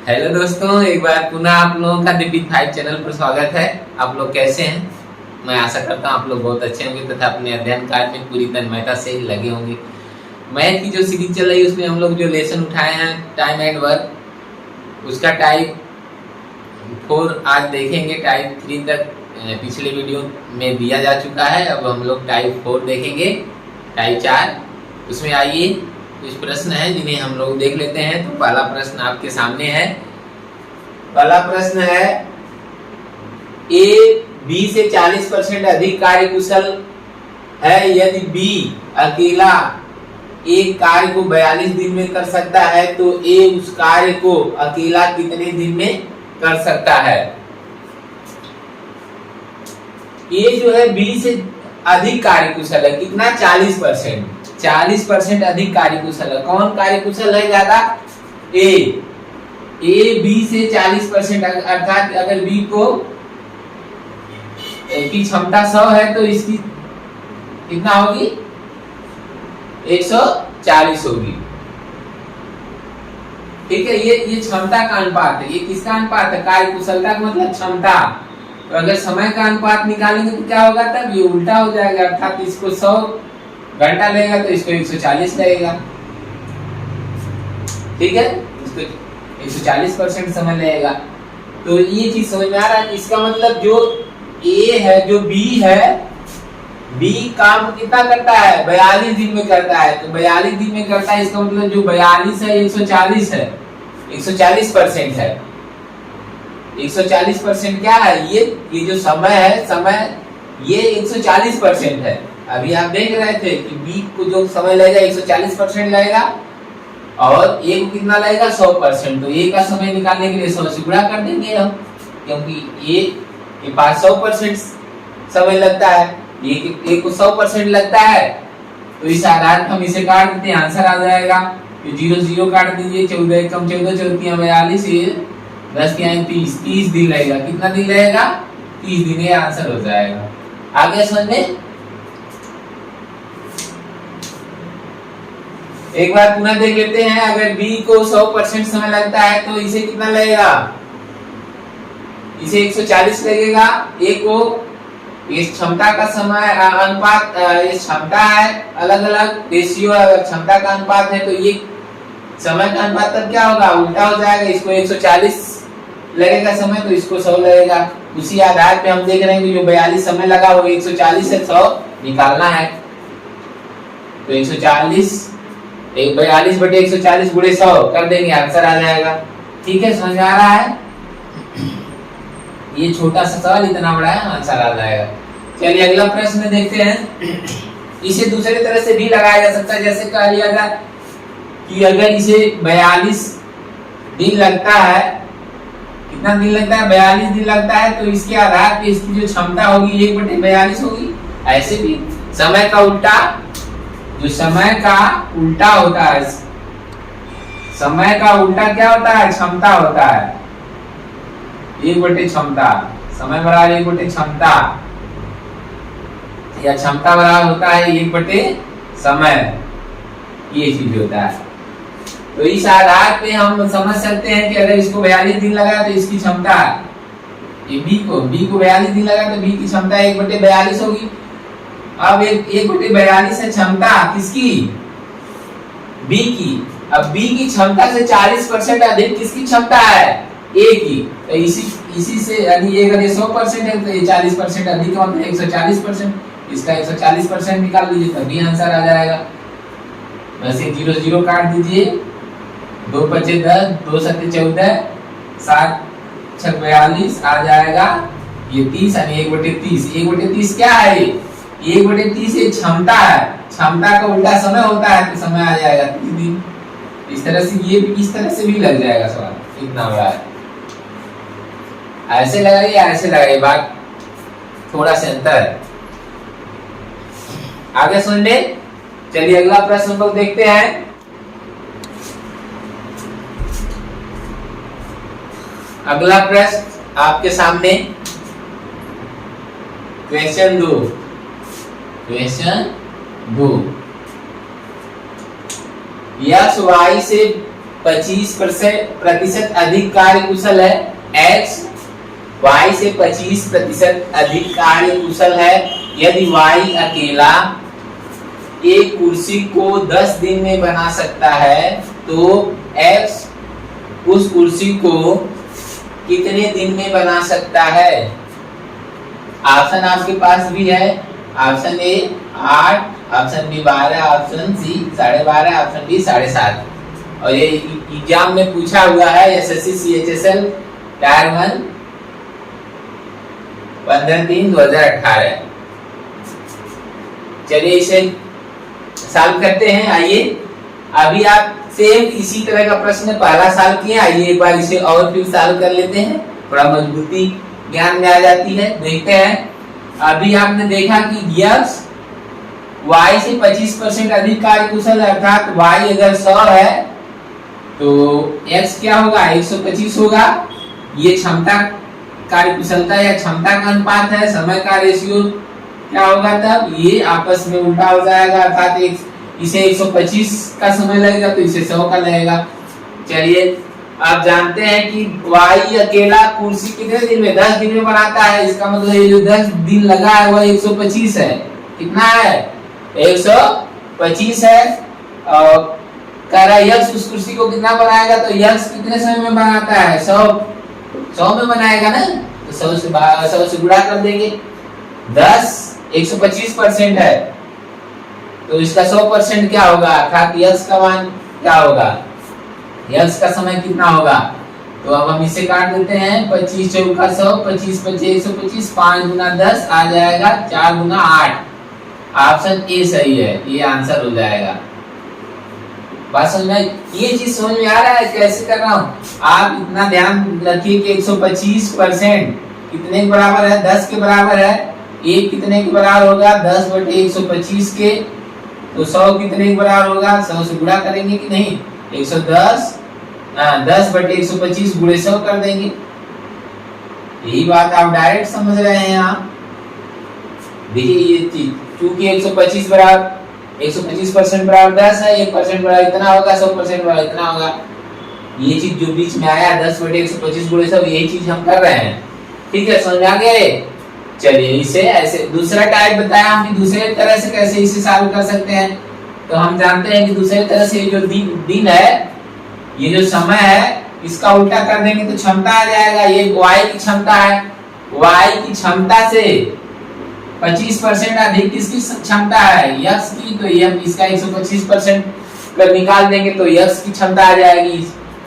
Hello दोस्तों, एक बार पुनः आप लोगों का दीपिक 5 चैनल पर स्वागत है। आप लोग कैसे हैं? मैं आशा करता हूं आप लोग बहुत अच्छे होंगे तथा अपने अध्ययन कार्य में पूरी तन्मयता से लगे होंगे। मैथ की जो सीरीज चल रही है उसमें हम लोग जो लेसन उठाए हैं टाइम एंड वर्क, उसका टाइप 4 आज देखेंगे। टाइप 3 तक पिछले वीडियो में दिया जा चुका है। अब हम लोग टाइप 4 देखेंगे, टाइप 4। उसमें आइए कुछ प्रश्न है जिन्हें हम लोग देख लेते हैं। तो पहला प्रश्न आपके सामने है। पहला प्रश्न है, ए बी से 40% अधिक कार्य कुशल है। यदि बी अकेला एक कार्य को 42 दिन में कर सकता है तो ए उस कार्य को अकेला कितने दिन में कर सकता है? ये जो है बी से अधिक कार्य कुशल है। कितना? 40% अधिक कार्य कुशल है। कौन कार्य कुशल है ज्यादा? ए बी से 40%, अर्थात अगर बी को की क्षमता 100 है तो इसकी कितना होगी? 140 होगी। ठीक है, ये क्षमता का अनुपात है। ये किसका अनुपात है? कार्य कुशलता का मतलब क्षमता। तो अगर समय का अनुपात निकालेंगे तो क्या होगा? तब ये उल्टा हो जाएगा, अर्थात इसको 100 घंटा लगेगा तो इसको 140 लगेगा। ठीक है, इसको 140% समय लगेगा। तो ये चीज समझ में आ रहा है। इसका मतलब जो ए है, जो बी है, बी काम कितना करता है? 42 दिन में करता है। तो 42 दिन में करता है, इसका मतलब जो 42 है 140 है, 140% है। 140% क्या है? ये जो समय है, समय ये 140% है। अभी आप देख रहे थे कि बी को जो समय लगेगा 140% लगेगा और ए को कितना लगेगा? 100%। तो ए का समय निकालने के लिए 100 से गुणा कर देंगे हम, क्योंकि ए के पास 100% समय लगता है, ए को 100% लगता है। तो इस आधार पर हम इसे काट देते हैं, आंसर आ जाएगा। तो 0 0 काट दीजिए, 14 कम 14 14 42, 10 30 दिन लगेगा। कितना दिन लगेगा? 30 दिन। ये आंसर हो जाएगा। आगे समझ में? एक बार पुनः देख लेते हैं। अगर बी को 100% समय लगता है तो इसे कितना लगेगा? इसे 140 लगेगा। ए को इस क्षमता का समय अनुपात, ये क्षमता है, अलग अलग रेशियो। अगर क्षमता का अनुपात है तो ये समय का अनुपात तब क्या होगा? उल्टा हो जाएगा। इसको 140 लगेगा समय तो इसको 100 लगेगा। उसी आधार पे हम देख रहे हैं कि जो 42 समय लगा वो 140 से 100 निकालना है। तो 140 42/140 गुणे 100 कर देंगे, आंसर आ जाएगा। ठीक है, समझ में आ रहा है? ये छोटा सा सवाल इतना बड़ा है, आंसर आ जाएगा। चलिए अगला प्रश्न देखते हैं। इसे दूसरे तरह से भी लगाया जा सकता है। जैसे कह लिया था कि अगर इसे 42 दिन लगता है, कितना दिन लगता है? 42 दिन लगता है। तो इसके आधार पे इसकी जो क्षमता होगी 1/42 होगी। ऐसे भी समय का उल्टा, जो समय का उल्टा होता है, समय का उल्टा क्या होता है? क्षमता होता है। 1/क्षमता, समय बराबर 1/क्षमता, या क्षमता बराबर होता है 1/समय। ये चीज होता है। तो इस आधार पे हम समझ सकते हैं कि अगर इसको 42 दिन लगा तो इसकी क्षमता, ये बी को 42 दिन लगा तो बी की क्षमता 1/42 होगी। अब 1/42 है क्षमता किसकी? बी की। अब बी की क्षमता से 40% अधिक किसकी क्षमता है? ए की। तो इसी से यानी ये अगर 100% है तो ये 40% अधिक मतलब 140%। इसका 140% निकाल लीजिए तभी आंसर आ जाएगा। बस ये 0 0 काट दीजिए, 2 5 10, 2 7 14, 7 6 42 आ जाएगा। ये 30 यानी 1/30। 1/30 क्या है? 1/30 ये क्षमता है। क्षमता का उल्टा समय होता है तो समय आ जाएगा 30 दिन। इस तरह से ये भी, इस तरह से भी लग जाएगा सवाल। इतना बड़ा है। ऐसे लगाइए, ऐसे लगाइए, बात थोड़ा सा अंतर है। आगे सुन ले। चलिए अगला प्रश्न हम लोग देखते हैं। अगला प्रश्न आपके सामने क्वेश्चन 2। क्वेश्चन 2, यक्स वाई से 25% अधिक कार्य कुशल है, x y से 25% अधिक कार्य कुशल है। यदि y अकेला एक कुर्सी को 10 दिन में बना सकता है तो x उस कुर्सी को कितने दिन में बना सकता है? ऑप्शन आपके पास भी है, option A 8, option B 12, option C 12.5, option D 7.5। और ये एग्जाम में पूछा हुआ है एसएससी सीएचएसएल टायर 1 15/3/2018। चलिए इसे सॉल्व करते हैं। आइए अभी आप सेम इसी तरह का प्रश्न पहला सॉल्व किए, आइए एक बार इसे और फिर सॉल्व कर लेते हैं, थोड़ा मजबूती ज्ञान में आ जाती है। देखते हैं, अभी आपने देखा कि x y से 25% अधिक कार्य कुशल है, अर्थात y अगर 100 है तो x क्या होगा? 125 होगा। ये क्षमता कार्य कुशलता या क्षमता का अनुपात है, समय का रेशियो क्या होगा? तब ये आपस में उल्टा हो जाएगा, अर्थात इसे 125 का समय लगेगा तो इसे 100 का लगेगा। चलिए आप जानते हैं कि y अकेला कुर्सी कितने दिन में? 10 दिन में बनाता है। इसका मतलब ये जो 10 दिन लगा है वह 125 है। कितना है? 125 है। और कह रहा है यक्ष उस कुर्सी को कितना बनाएगा, तो यक्ष कितने समय में बनाता है? 100 में बनाएगा ना, तो 100 से गुणा कर देंगे। 10 125% है तो इसका 100% क्या होगा? अर्थात यक्ष का मान क्या होगा? यक्ष का समय कितना होगा? तो अब हम इसे काट देते हैं। 25 चौका 100, 25 25 125, 5 गुना 10 आ जाएगा 4 गुना 8। ऑप्शन ए सही है, ये आंसर हो जाएगा। बात समझ में? ये चीज समझ में आ रहा है कैसे कर रहा हूँ? आप इतना ध्यान रखिए कि 125% कितने के बराबर है? 10 के बराबर है। एक कितने के बराबर होगा? 10/125 के। तो 100 कितने के बराबर होगा? 100 से गुणा करेंगे कि नहीं? 110 10/125 गुणे 100 कर देंगे। यही बात आप डायरेक्ट समझ रहे हैं। आप देखिए ये चीज, क्योंकि 125 बराबर 125% बराबर 10 है, 1% बराबर इतना होगा, 100% बराबर इतना होगा। ये चीज जो बीच में आया 10/125 गुणे 100, यही चीज हम कर रहे हैं। ठीक है, समझ आ गए? चलिए इसे ऐसे दूसरा टाइप बताया हम कि दूसरे तरह से कैसे इसे सॉल्व कर सकते हैं। तो हम जानते हैं कि दूसरे तरह से जो दिन है, ये जो समय है, इसका उल्टा कर देंगे तो क्षमता आ जाएगा। ये y की क्षमता है, y की क्षमता से 25% अधिक किसकी क्षमता है? यक्ष की। तो ये इसका 125% कर निकाल देंगे तो यक्ष की क्षमता आ जाएगी।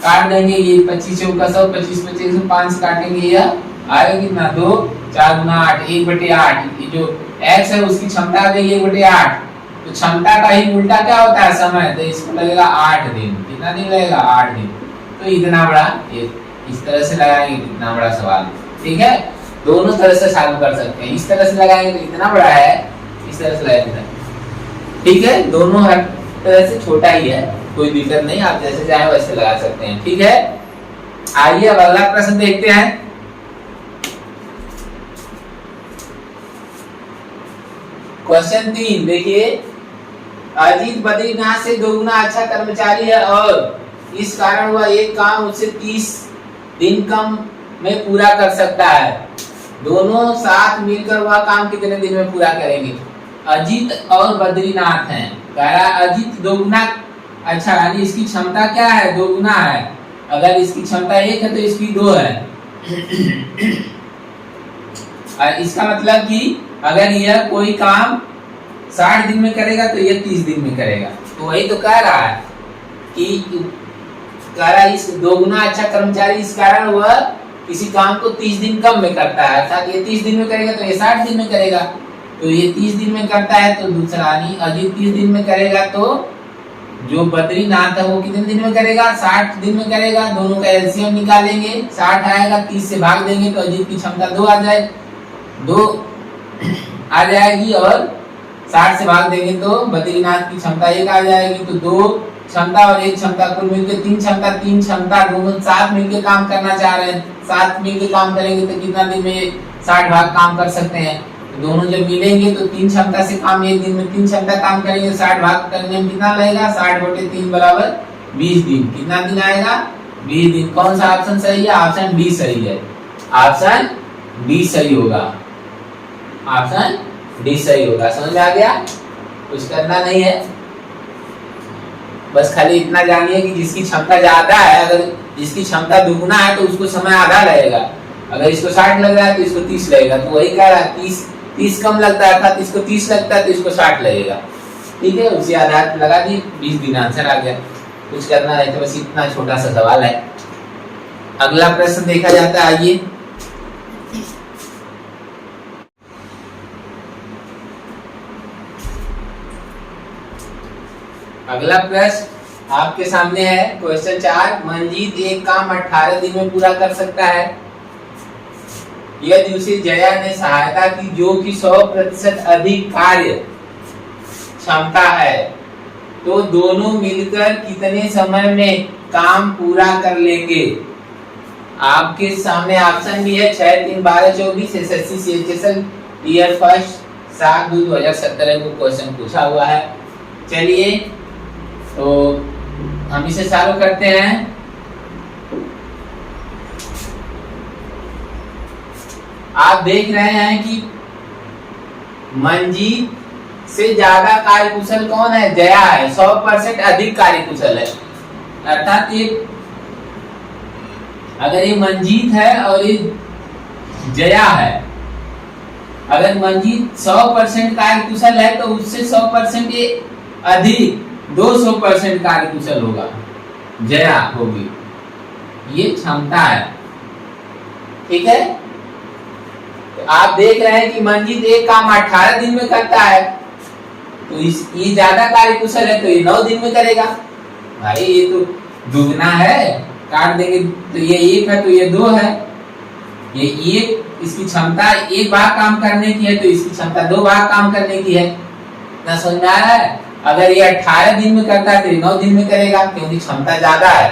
काट देंगे, ये 25 चौका 100, 25 25 105 काटेंगे, यह आएगा कितना? 2 4 गुना 8 1/8। ये जो x है उसकी क्षमता आ गई 1/8। तो क्षमता का ही उल्टा क्या होता है? समय। तो इसको लगेगा 8 दिन। कितना दिन लगेगा? 8 दिन। तो इतना बड़ा, ये इस तरह से लगाएंगे कितना बड़ा सवाल। ठीक है, दोनों तरह से सॉल्व कर सकते हैं। इस तरह से लगाएंगे तो इतना बड़ा है, इस तरह से लगाएंगे। ठीक है, दोनों हर तरह से छोटा ही है, कोई दिक्कत नहीं, आप जैसे चाहे वैसे लगा सकते हैं। ठीक है, आइए अब अगला प्रश्न देखते हैं। क्वेश्चन 3 देखिए, अजीत बद्रीनाथ से 2 गुना अच्छा कर्मचारी है और इस कारण वह एक काम उससे 30 दिन कम में पूरा कर सकता है। दोनों साथ मिलकर वह काम कितने दिन में पूरा करेंगे? अजीत और बद्रीनाथ हैं। कह रहा है अजीत 2 गुना अच्छा, यानी इसकी क्षमता क्या है? 2 गुना है। अगर इसकी क्षमता 1 है तो इसकी 2 है। इसका मतलब कि अगर यह कोई काम 60 दिन में करेगा तो यह 30 दिन में करेगा। तो वही तो कह रहा है कि कह रहा है इस 2 गुना अच्छा कर्मचारी इस कारण वह किसी काम को 30 दिन कम में करता है, अर्थात ये 30 दिन में करेगा तो ये 60 दिन में करेगा। तो ये 30 दिन में करता है तो दूसरा यानी अजीत 30 दिन में करेगा, तो जो बद्रीनाथ है वो कितने दिन में करेगा? 60 दिन में करेगा। दोनों का एलसीएम निकालेंगे, 60 आएगा, 30 से भाग देंगे तो अजीत की क्षमता 2 आ जाए, 2 आ जाएगी, और 60 से भाग देंगे तो बद्रीनाथ की क्षमता 1 आ जाएगी। तो 2 क्षमता और 1 क्षमता कुल मिलकर 3 क्षमता, 3 क्षमता दोनों साथ मिलकर काम करना चाह रहे हैं। साथ मिलकर काम करेंगे तो कितना दिन में 60 भाग काम कर सकते हैं? तो दोनों जब मिलेंगे तो 3 क्षमता से काम 1 दिन में 3 क्षमता काम करेंगे, 60 भाग करने में कितना लगेगा? 60/3 बराबर 20 दिन। कितना दिन आएगा? 20 दिन। कौन सा ऑप्शन सही है? ऑप्शन बी सही है। ऑप्शन डी सही होगा। ऑप्शन डी सही होगा। समझ में आ गया? कुछ करना नहीं है, बस खाली इतना जानिए कि जिसकी क्षमता ज्यादा है, अगर जिसकी क्षमता दुगुना है तो उसको समय आधा लगेगा। अगर इसको 60 लग रहा है तो इसको 30 लगेगा। तो वही कह रहा है 30 कम लगता है, अर्थात इसको 30 लगता है तो इसको 60 लगेगा। ठीक है, उसी आधार पर लगा दी, 20 दिन आंसर आ गया। कुछ करना नहीं, तो बस इतना छोटा सा सवाल है। अगला प्रश्न देखा जाता है, आइए। अगला प्रश्न आपके सामने है, क्वेश्चन 4। मंजीत एक काम 18 दिन में पूरा कर सकता है यदि उसे जया ने सहायता की जो कि 100% अधिक कार्य क्षमता है, तो दोनों मिलकर कितने समय में काम पूरा कर लेंगे? आपके सामने ऑप्शन भी है 6, 3, 12, 24। एसएससी सीएचएसएल ईयर फर्स्ट 7/2/2017 को क्वेश्चन पूछा हुआ है। चलिए तो हम इसे चालू करते हैं। आप देख रहे हैं कि मंजीत से ज्यादा कार्यकुशल कौन है? जया है। 100% अधिक कार्यकुशल है। अर्थात ये अगर ये मंजीत है और ये जया है, अगर मंजीत 100% कार्यकुशल है तो उससे 100% ये अधिक 200% कार्यकुशल होगा, जया होगी। ये क्षमता है। ठीक है, तो आप देख रहे हैं कि मंजीत एक काम 18 दिन में करता है, तो ये ज्यादा कार्यकुशल है तो ये 9 दिन में करेगा। भाई ये तो दुगना है, काट देंगे तो ये 1 है तो ये 2 है। ये एक इसकी क्षमता एक भाग काम करने की है तो इसकी क्षमता 2 भाग काम करने की है। ना समझ में आ रहा है? अगर ये 18 दिन में करता है तो 9 दिन में करेगा, क्योंकि क्षमता ज्यादा है।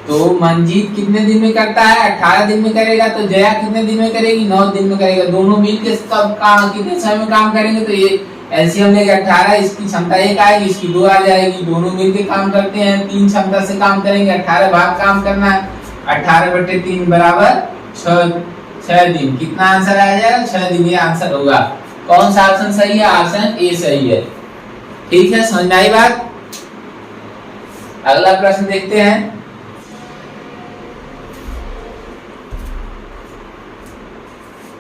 तो मंजीत कितने दिन में करता है? 18 दिन में करेगा। तो जया कितने दिन में करेगी? 9 दिन में करेगा। दोनों मिलकर सब काम कितने समय में काम करेंगे? तो ये एलसीएम लेके 18, इसकी क्षमता 1 आएगी, इसकी 2 आ जाएगी। दोनों मिलकर काम करते हैं, 3 क्षमता से काम करेंगे। 18 भाग काम करना है, 18/3 बराबर 6 दिन। कितना आंसर आ जाएगा? 6 दिन। ये आंसर होगा। कौन सा ऑप्शन सही है? ऑप्शन ए सही है। ठीक है, समझ में आई बात? अगला प्रश्न देखते हैं।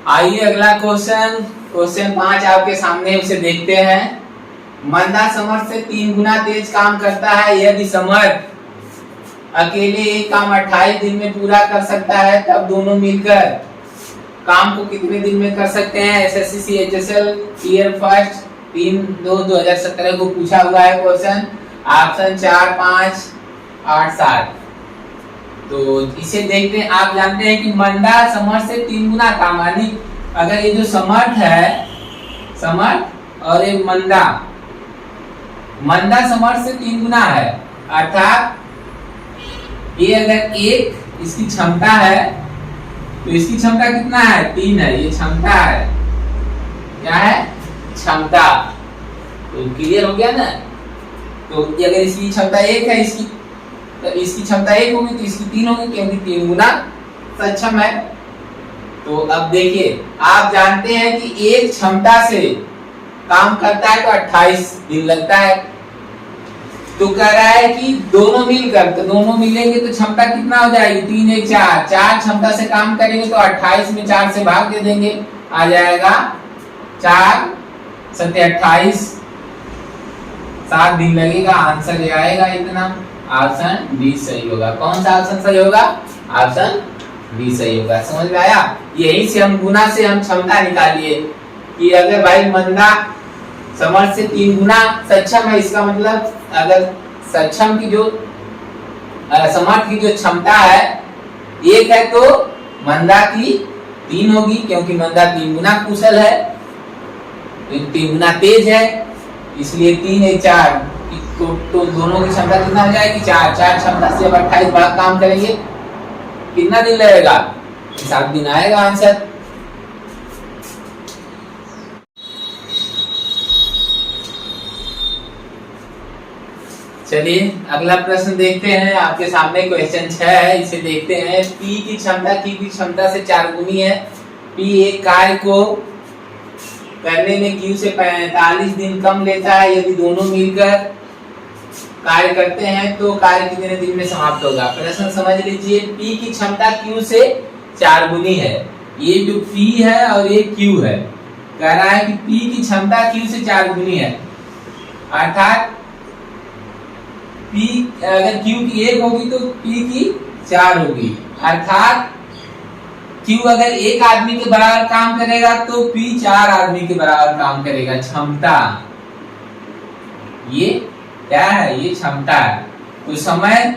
आइए अगला क्वेश्चन 5 आपके सामने, उसे देखते हैं। मंदा समर्थ से 3 गुना तेज काम करता है यदि समर्थ अकेले एक काम 28 दिन में पूरा कर सकता है, तब दोनों मिलकर काम को कितने दिन में कर सकते हैं? एसएससी सीएचएसएल ईयर फर्स्ट 3/2/2017 को पूछा हुआ है क्वेश्चन। ऑप्शन 4, 5, 8, 7। तो इसे देखते हैं। आप जानते हैं कि मंदा समर्थ से 3 गुना काम, यानी अगर ये जो समर्थ है, समर्थ और ये मंदा समर्थ से 3 गुना है, अर्थात ये अगर एक इसकी क्षमता है तो इसकी क्षमता कितना है? 3 है। ये क्षमता है, क्या है? क्षमता। तो क्लियर हो गया ना? तो अगर इसकी क्षमता 1 है, इसकी क्षमता 1 होगी तो इसकी 3 होगी, क्योंकि 3 गुना सक्षम है। तो अब देखिए, आप जानते हैं कि एक क्षमता से काम करता है तो 28 दिन लगता है। तो कह रहा है कि दोनों मिलकर, तो दोनों मिलेंगे तो क्षमता कितना हो जाएगी? 3, 1, 4। 4 क्षमता से काम करेंगे तो 28 में 4 से भाग दे देंगे, आ जाएगा 4, 7, 28, 7 दिन लगेगा। आंसर ये आएगा इतना। ऑप्शन डी सही होगा। कौन सा ऑप्शन सही होगा? ऑप्शन डी सही होगा। समझ में आया? यही से हम गुना से हम क्षमता निकालिए कि अगर भाई मंदा समर्थ से 3 गुना सक्षम है, इसका मतलब अगर सक्षम की जो समर्थ की जो क्षमता है 1 है तो मंदा की 3 होगी, क्योंकि मंदा 3 गुना कुशल है, 3 गुना तेज है, इसलिए 3, 1, 4। तो दोनों की क्षमता कितना हो जाएगी? 4। 4 क्षमता से अब 28 भाग काम करेंगे, कितना दिन लगेगा? 7 दिन आएगा आंसर। चलिए अगला प्रश्न देखते हैं। आपके सामने क्वेश्चन 6 है, इसे देखते हैं। P की क्षमता Q की क्षमता से 4 गुनी है। P एक कार्य को करने में Q से 45 दिन कम लेता है। यदि दोनों मिलकर कार्य करते हैं तो कार्य कितने दिन में समाप्त होगा। प्रश्न समझ लीजिए। P की क्षमता Q से 4 गुनी है। ये जो P है और ये Q है, कह रहा है कि P की क्षमता Q से 4 गुनी है, अर्थात P अगर Q की 1 होगी तो P की 4 होगी, अर्थात Q अगर एक आदमी के बराबर काम करेगा तो P 4 आदमी के बराबर काम करेगा। क्षमता, ये क्या है, ये क्षमता है। तो समय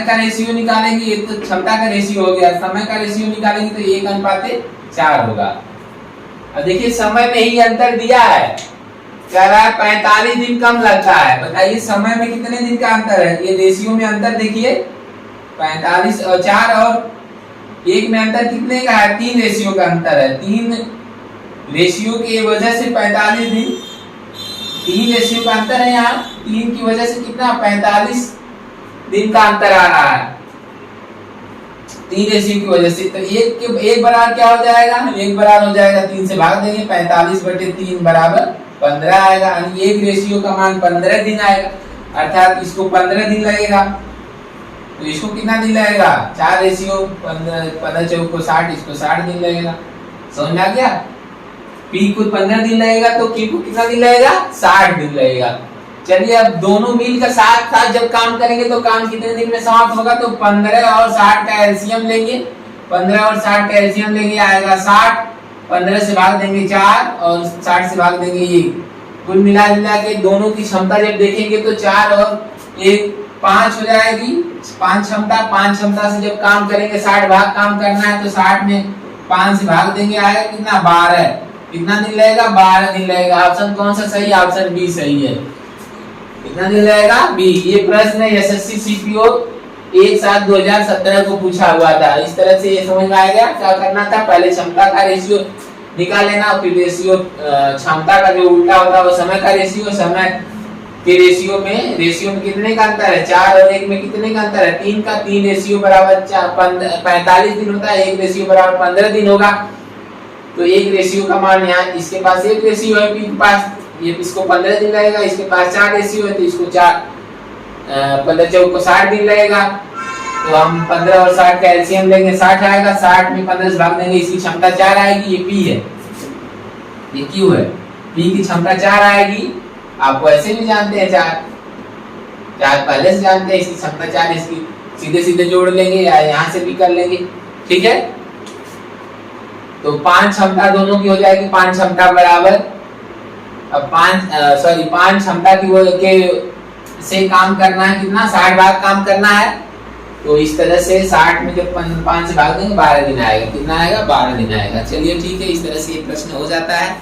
का रेशियो निकालेंगे, ये तो क्षमता का रेशियो हो गया। समय का रेशियो निकालेंगे तो 1:4 होगा। अब देखिए समय में ही अंतर दिया है, कह रहा है 45 दिन कम लगता है। बताइए समय में कितने दिन का अंतर है। ये रेशियो में अंतर देखिए, 45 और 4 और 1 में अंतर कितने का है, 3 रेशियो का अंतर है। 3 रेशियो की वजह से 45 दिन, 3 रेशियो का अंतर है। यहाँ 3 की वजह से कितना, 45 दिन का अंतर आ रहा है 3 रेशियो की वजह से। तो एक बराबर क्या हो जाएगा, 1 बराबर हो जाएगा 3 से भाग देंगे, 45/3 बराबर 15 आएगा। यानी एक रेशियो का मान 15 दिन आएगा, अर्थात इसको 15 दिन लगेगा। तो इसको कितना दिन लगेगा, 4 रेशियो 15 चौक को 60, इसको 60 दिन लगेगा। समझ में आ गया। P को 15 दिन लगेगा तो Q को कितना दिन लगेगा, 60 दिन लगेगा। चलिए अब दोनों मिलकर साथ साथ जब काम करेंगे तो काम कितने दिन में समाप्त होगा। तो 15 और 60 का एलसीएम लेंगे, 15 और 60 का एलसीएम लेंगे, आएगा 60। 15 से भाग देंगे 4 और 60 से भाग देंगे 1। कुल मिला के दोनों की क्षमता जब देखेंगे तो 4 और 1 5 हो जाएगी। 5 क्षमता से जब काम करेंगे, 60 भाग काम करना है तो 60 में 5 से भाग देंगे, आएगा कितना, 12। कितना दिन लगेगा, 12 दिन लगेगा। ऑप्शन कौन सा सही है, ऑप्शन बी सही है। कितना दिन लगेगा, बी। ये प्रश्न एसएससी सीपीओ 1/7/2017 को पूछा हुआ था। इस तरह से ये समझ में आएगा। क्या करना था, पहले क्षमता का रेशियो निकाल लेना, फिर रेशियो क्षमता का जो उल्टा होता है वो समय का रेशियो। समय के रेशियो में कितने का अंतर है, 4 और 1 में कितने का अंतर है, 3 का। 3 रेशियो बराबर 45 दिन होता है, 1 रेशियो बराबर 15 दिन होगा। तो 1 रेशियो का मान यहाँ, इसके पास 1 रेशियो है, P के पास, ये इसको 15 दिन लगेगा। इसके पास 4 रेशियो है तो इसको 15 चौक को 60 दिन लगेगा। तो हम 15 और 60 का एलसीएम लेंगे, 60 आएगा। 60 में 15 से भाग देंगे, इसकी क्षमता 4 आएगी। ये P है, ये Q है। P की क्षमता 4 आएगी। आपको ऐसे भी जानते हैं, 4 पहले से जानते हैं, इसकी क्षमता 4, इसकी सीधे सीधे जोड़ लेंगे या यहाँ से भी कर लेंगे, ठीक है। तो 5 क्षमता दोनों की हो जाएगी, 5 क्षमता बराबर, अब 5 क्षमता की वो के से काम करना है, कितना, 60 भाग काम करना है। तो इस तरह से 60 में जब 5 से भाग देंगे 12 दिन आएगा। कितना आएगा, 12 दिन आएगा। चलिए ठीक है, इस तरह से ये प्रश्न हो जाता है।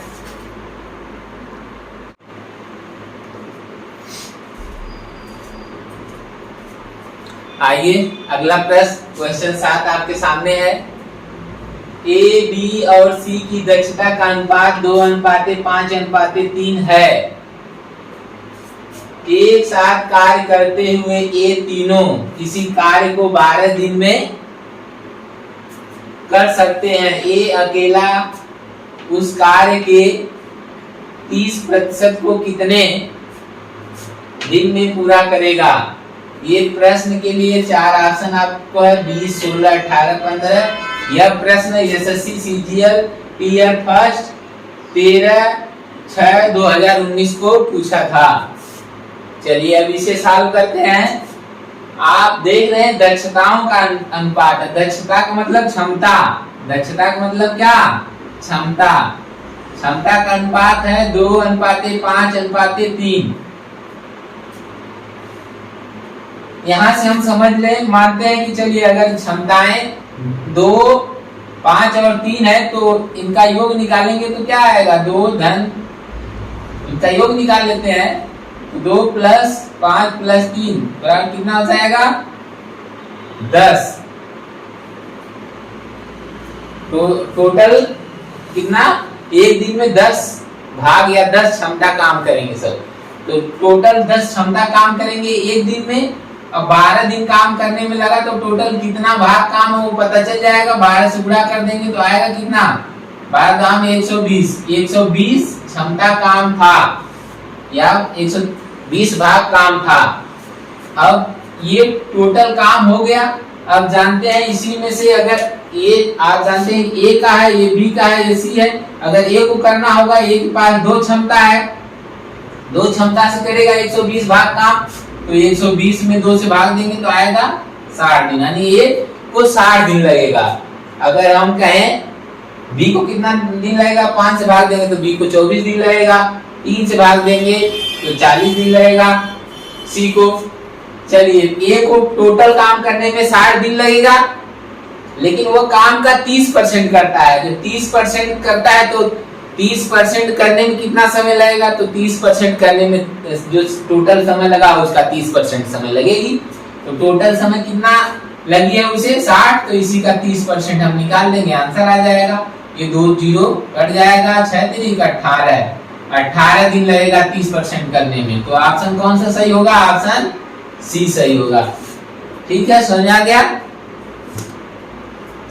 आइए अगला प्रश्न, क्वेश्चन 7 आपके सामने है। ए, बी और सी की दक्षता का अनुपात 2:5:3 है। एक साथ कार्य करते हुए ये तीनों किसी कार्य को 12 दिन में कर सकते हैं। ए अकेला उस कार्य के 30% को कितने दिन में पूरा करेगा। ये प्रश्न के लिए 4 ऑप्शन आपको है, 20, 16, 18, 15। यह प्रश्न एसएससी सीजीएल ईयर फर्स्ट 13/6/2019 को पूछा था। चलिए अब इसे सॉल्व करते हैं। आप देख रहे हैं दक्षताओं का अनुपात है। दक्षता का मतलब क्षमता, दक्षता का मतलब क्या, क्षमता। क्षमता का अनुपात है 2:5:3। यहां से हम समझ ले, मानते हैं कि चलिए अगर क्षमताएं 2, 5 और 3 है तो इनका योग निकालेंगे तो क्या आएगा, 2 धन, इनका योग निकाल लेते हैं। 2 + 5 + 3 बराबर कितना हो जाएगा, 10। तो टोटल कितना, एक दिन में 10 भाग या 10 क्षमता काम करेंगे सब। तो टोटल 10 क्षमता काम करेंगे एक दिन में, अब 12 दिन काम करने में लगा तो टोटल कितना भाग काम है वो पता चल जाएगा। 12 से गुणा कर देंगे तो आएगा कितना, 12 दाम 120 क्षमता काम था या 120 भाग काम था। अब ये टोटल काम हो गया। अब जानते हैं इसी में से अगर ए, आप जानते हैं ए का है, ये बी का है, ये सी है। अगर ए को करना होगा, ए के पास 2 क्षमता है, 2 क्षमता से करेगा 120 भाग काम, तो 120 में 2 से भाग देंगे तो आएगा 60 दिन, यानी ए को 60 दिन लगेगा। अगर हम कहें बी को कितना दिन लगेगा, 5 से भाग देंगे तो बी को 24 दिन लगेगा, 3 से भाग देंगे तो 40 दिन लगेगा सी को। चलिए ए को टोटल काम करने में 60 दिन लगेगा, लेकिन वो काम का 30% करता है। जब 30% करता है तो 30% करने में कितना समय लगेगा, तो 30% करने में जो टोटल समय लगा उसका 30% समय लगेगी। तो टोटल समय कितना लगी है उसे 60, तो इसी का 30% हम निकाल देंगे, आंसर आ जाएगा। ये 2 जीरो कट जाएगा, 6 3 18 दिन लगेगा 30% करने में। तो ऑप्शन कौन सा सही होगा, ऑप्शन सी सही होगा। ठीक है, समझ आ गया।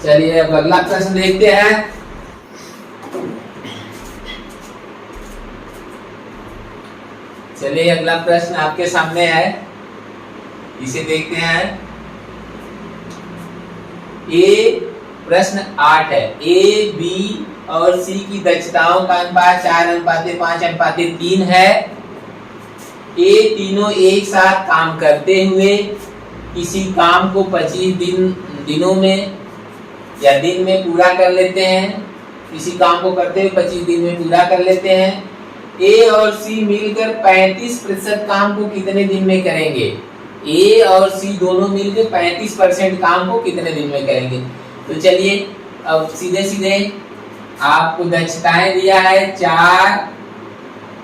चलिए अब अगला प्रश्न देखते हैं। चलिए अगला प्रश्न आपके सामने है, इसे देखते हैं। प्रश्न 8 है। ए, बी और सी की दक्षताओं का अनुपात 4:5:3 है। ए तीनों एक साथ काम करते हुए किसी काम को 25 दिनों में या दिन में पूरा कर लेते हैं। किसी काम को करते हुए 25 दिन में पूरा कर लेते हैं। ए और सी मिलकर 35% काम को कितने दिन में करेंगे। ए और सी दोनों मिलकर 35% काम को कितने दिन में करेंगे। तो चलिए अब सीधे सीधे आपको दक्षताएं दिया है 4,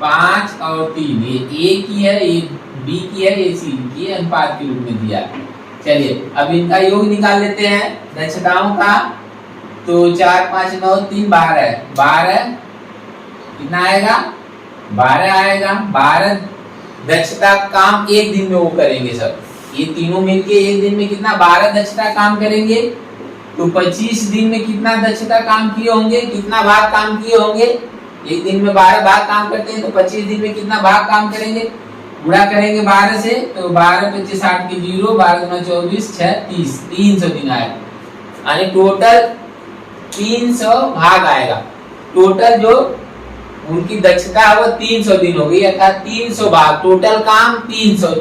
5 और 3। ये ए की है, ये बी की है, ये सी की है, अनुपात के रूप में दिया। चलिए अब इनका योग निकाल लेते हैं दक्षताओं का। तो 4, 5, 9, 3, 12 कितना आएगा, 12 आएगा। 12 दक्षता काम एक दिन में वो करेंगे सब, ये तीनों मिलके एक दिन में कितना 12 दक्षता काम करेंगे। तो 25 दिन में कितना दक्षता काम किए होंगे, कितना भाग काम किए होंगे। एक दिन में 12 भाग काम करते हैं, तो 25 दिन में कितना भाग काम करेंगे, गुणा करेंगे 12 से। तो 12 25 60 की 0, 12 गुना 24 6 30, 300 दिन आएगा, यानी टोटल 300 भाग आएगा। टोटल जो उनकी दक्षता है वो 300 दिन हो गई, अर्थात 300 भाग, टोटल काम 300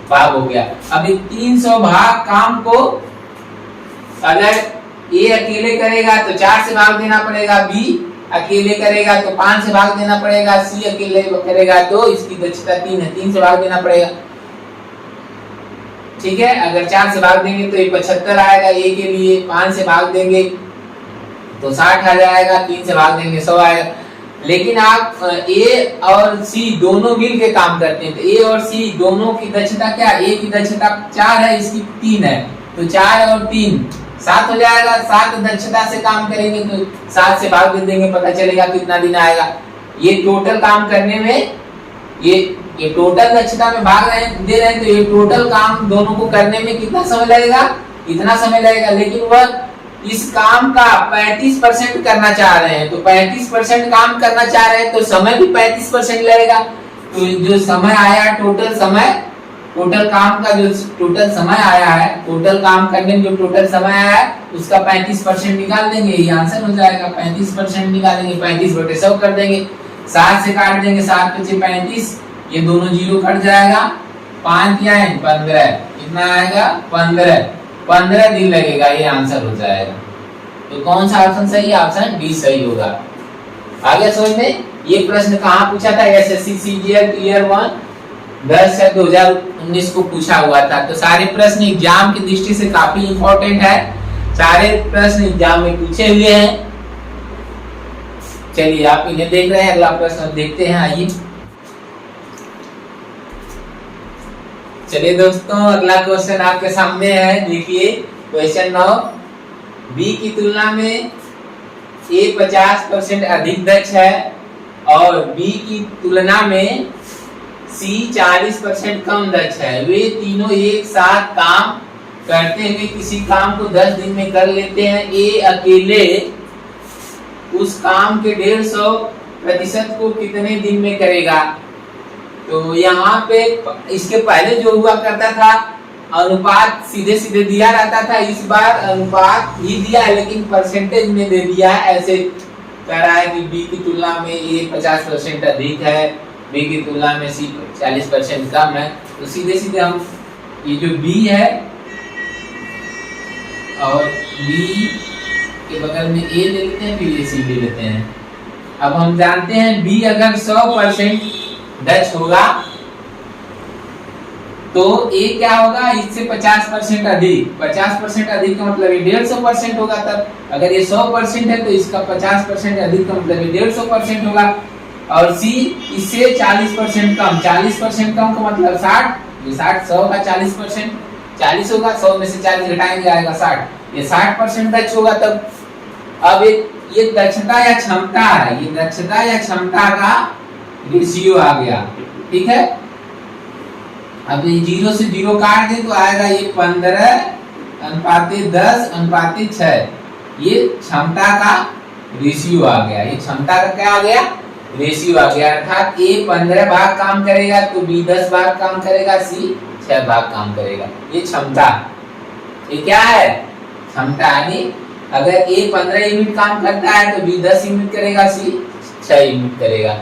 भाग हो गया। अब 300 भाग काम को अगर ए अकेले करेगा तो 4 से भाग देना पड़ेगा, बी अकेले करेगा तो 5 से भाग देना पड़ेगा, सी अकेले करेगा तो इसकी दक्षता 3 है, 3 से भाग देना पड़ेगा। ठीक है, अगर 4 से भाग देंगे तो ये 75 आएगा ए के लिए, 5 से भाग देंगे तो 60 आ जाएगा, 3 से भाग देंगे 100 आएगा। लेकिन आप ए और सी दोनों मिल के काम करते हैं, तो ए और सी दोनों की दक्षता क्या, ए की दक्षता 4 है, इसकी 3 है, तो 4 और 3 7 हो जाएगा। 7 दक्षता से काम करेंगे तो 7 से भाग दे देंगे, पता चलेगा कितना दिन आएगा। ये टोटल काम करने में, ये टोटल दक्षता में भाग दे रहे हैं, तो ये टोटल काम दोनों को करने में कितना समय लगेगा, इतना समय लगेगा। लेकिन वह इस काम का 35% करना चाह रहे हैं, तो 35% काम करना चाह रहे हैं तो समय भी 35% लगेगा। तो जो समय आया टोटल काम का जो टोटल समय आया है, टोटल काम करने में जो टोटल समय आया है उसका 35% निकाल देंगे, ये आंसर हो जाएगा। 35% निकालेंगे, 35/100 कर देंगे, 7 से काट देंगे, 7 × 35, ये दोनों जीरो कट जाएगा। 5 या 15 कितना आएगा, 15 दिन लगेगा, ये आंसर हो जाएगा। तो कौन सा ऑप्शन सही है, ऑप्शन डी सही होगा। आगे समझ में, ये प्रश्न कहाँ पूछा था, एसएससी सीजीएल ईयर 1 10 से 2019 को पूछा हुआ था। तो सारे प्रश्न एग्जाम की दृष्टि से काफी इंपॉर्टेंट है, सारे प्रश्न एग्जाम में पूछे हुए हैं। चलिए आप इन्हें देख रहे हैं, अगला प्रश्न देखते हैं, आइए। चलिए दोस्तों अगला क्वेश्चन आपके सामने है, देखिए क्वेश्चन 9। बी की तुलना में ए 50% अधिक दक्ष है और बी की तुलना में सी 40% कम दक्ष है। वे तीनों एक साथ काम करते हुए किसी काम को 10 दिन में कर लेते हैं। ए अकेले उस काम के 150% को कितने दिन में करेगा? तो यहाँ पे इसके पहले जो हुआ करता था अनुपात सीधे सीधे दिया रहता था, इस बार अनुपात ही दिया है लेकिन परसेंटेज में दे दिया है। ऐसे कह रहा है कि बी की तुलना में ए 50% अधिक है, बी की तुलना में सी 40% कम है। तो सीधे सीधे हम ये जो बी है और बी के बगल में ए ले लेते हैं, फिर ये सी ले लेते हैं। अब हम जानते हैं बी अगर 100% दक्ष होगा तो ए क्या होगा? इससे 50% अधिक। 50% अधिक का मतलब ये 150% होगा। तब अगर ये 100% है तो इसका 50% अधिक का मतलब ये 150% होगा। और सी इससे 40% कम। 40% कम का मतलब 60। ये 60 100 का 40% 40 होगा, 100 में से 40 घटाएंगे आएगा 60। ये 60% दक्ष होगा। तब अब ये दक्षता या क्षमता है, ये दक्षता या क्षमता का रेशियो आ गया। ठीक है, अब ये 0 से 0 काट दे तो आएगा ये 15:10:6। ये क्षमता का रेशियो आ गया। ये क्षमता का क्या आ गया? रेशियो आ गया। अर्थात ए 15 भाग काम करेगा तो बी 10 भाग काम करेगा, सी 6 भाग काम करेगा। ये क्षमता, ये क्या है? क्षमता। यानी अगर ए 15 यूनिट काम करता है तो बी 10 यूनिट करेगा, सी 6 यूनिट करेगा।